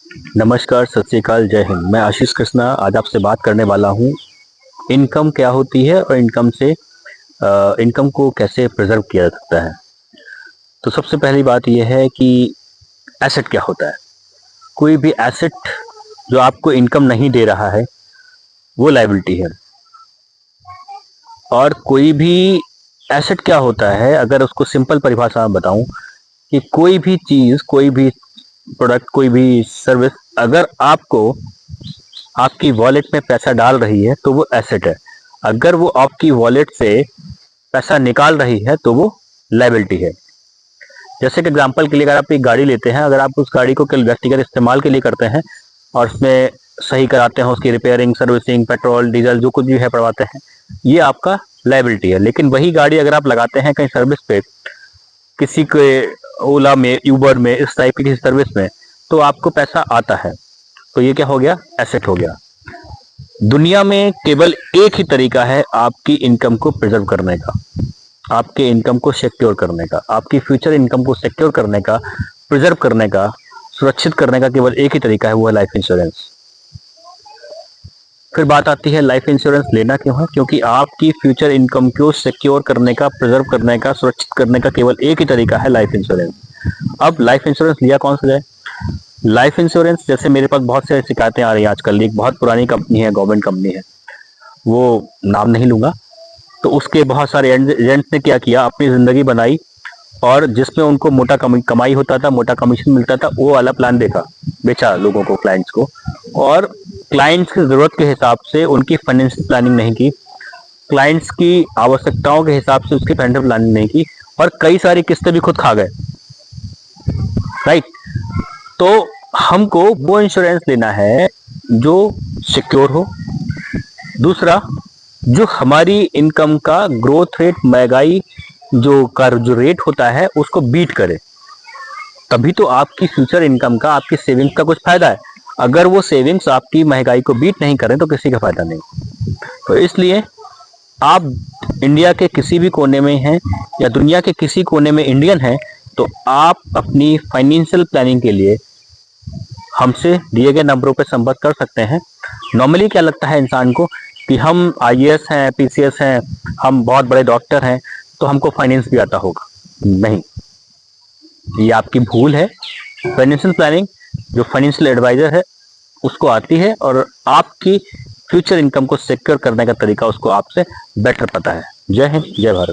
नमस्कार, सत श्री अकाल, जय हिंद। मैं आशीष कृष्णा आज आपसे बात करने वाला हूँ। इनकम क्या होती है और इनकम को कैसे प्रिजर्व किया जा सकता है। तो सबसे पहली बात यह है कि एसेट क्या होता है। कोई भी एसेट जो आपको इनकम नहीं दे रहा है वो लायबिलिटी है। और कोई भी एसेट क्या होता है, अगर उसको सिंपल परिभाषा में बताऊं, कि कोई भी चीज, कोई भी प्रोडक्ट, कोई भी सर्विस अगर आपको आपकी वॉलेट में पैसा डाल रही है तो वो एसेट है। अगर वो आपकी वॉलेट से पैसा निकाल रही है तो वो लायबिलिटी है। जैसे कि एग्जांपल के लिए, अगर आप एक गाड़ी लेते हैं, अगर आप उस गाड़ी को केवल व्यक्तिगत इस्तेमाल के लिए करते हैं और उसमें सही कराते हैं, उसकी रिपेयरिंग, सर्विसिंग, पेट्रोल, डीजल जो कुछ भी है करवाते हैं, ये आपका लायबिलिटी है। लेकिन वही गाड़ी अगर आप लगाते हैं कहीं सर्विस पे, किसी के ओला में, यूबर में, इस टाइप की किसी सर्विस में, तो आपको पैसा आता है, तो ये क्या हो गया, एसेट हो गया। दुनिया में केवल एक ही तरीका है आपकी इनकम को प्रिजर्व करने का, आपके इनकम को सिक्योर करने का, आपकी फ्यूचर इनकम को सिक्योर करने का, प्रिजर्व करने का, सुरक्षित करने का केवल एक ही तरीका है, वो है लाइफ इंश्योरेंस। फिर बात आती है लाइफ इंश्योरेंस लेना क्यों है। क्योंकि आपकी फ्यूचर इनकम को सिक्योर करने का, प्रिजर्व करने का, सुरक्षित करने का केवल एक ही तरीका है, लाइफ इंश्योरेंस। अब लाइफ इंश्योरेंस लिया कौन सा जाए। लाइफ इंश्योरेंस, जैसे मेरे पास बहुत से शिकायतें आ रही हैं आजकल, एक बहुत पुरानी कंपनी है, गवर्नमेंट कंपनी है, वो नाम नहीं लूंगा, तो उसके बहुत सारे एजेंट्स ने क्या किया, अपनी जिंदगी बनाई और जिसमें उनको मोटा कमाई होता था, मोटा कमीशन मिलता था, वो वाला प्लान बेचा लोगों को, क्लाइंट्स को। और क्लाइंट्स की जरूरत के हिसाब से उनकी फाइनेंशियल प्लानिंग नहीं की, क्लाइंट्स की आवश्यकताओं के हिसाब से उसकी फाइनेंशियल प्लानिंग नहीं की, और कई सारी किस्तें भी खुद खा गए। राइट। तो हमको वो इंश्योरेंस लेना है जो सिक्योर हो। दूसरा, जो हमारी इनकम का ग्रोथ रेट, महंगाई जो रेट होता है उसको बीट करे, तभी तो आपकी फ्यूचर इनकम का, आपकी सेविंग्स का कुछ फायदा है। अगर वो सेविंग्स आपकी महंगाई को बीट नहीं करें तो किसी का फायदा नहीं। तो इसलिए आप इंडिया के किसी भी कोने में हैं या दुनिया के किसी कोने में इंडियन हैं, तो आप अपनी फाइनेंशियल प्लानिंग के लिए हमसे दिए गए नंबरों पर संपर्क कर सकते हैं। नॉर्मली क्या लगता है इंसान को कि हम आईएएस हैं, पीसीएस हैं, हम बहुत बड़े डॉक्टर हैं, तो हमको फाइनेंस भी आता होगा। नहीं, ये आपकी भूल है। फाइनेंशियल प्लानिंग जो फाइनेंशियल एडवाइजर है उसको आती है, और आपकी फ्यूचर इनकम को सिक्योर करने का तरीका उसको आपसे बेटर पता है। जय हिंद, जय भारत।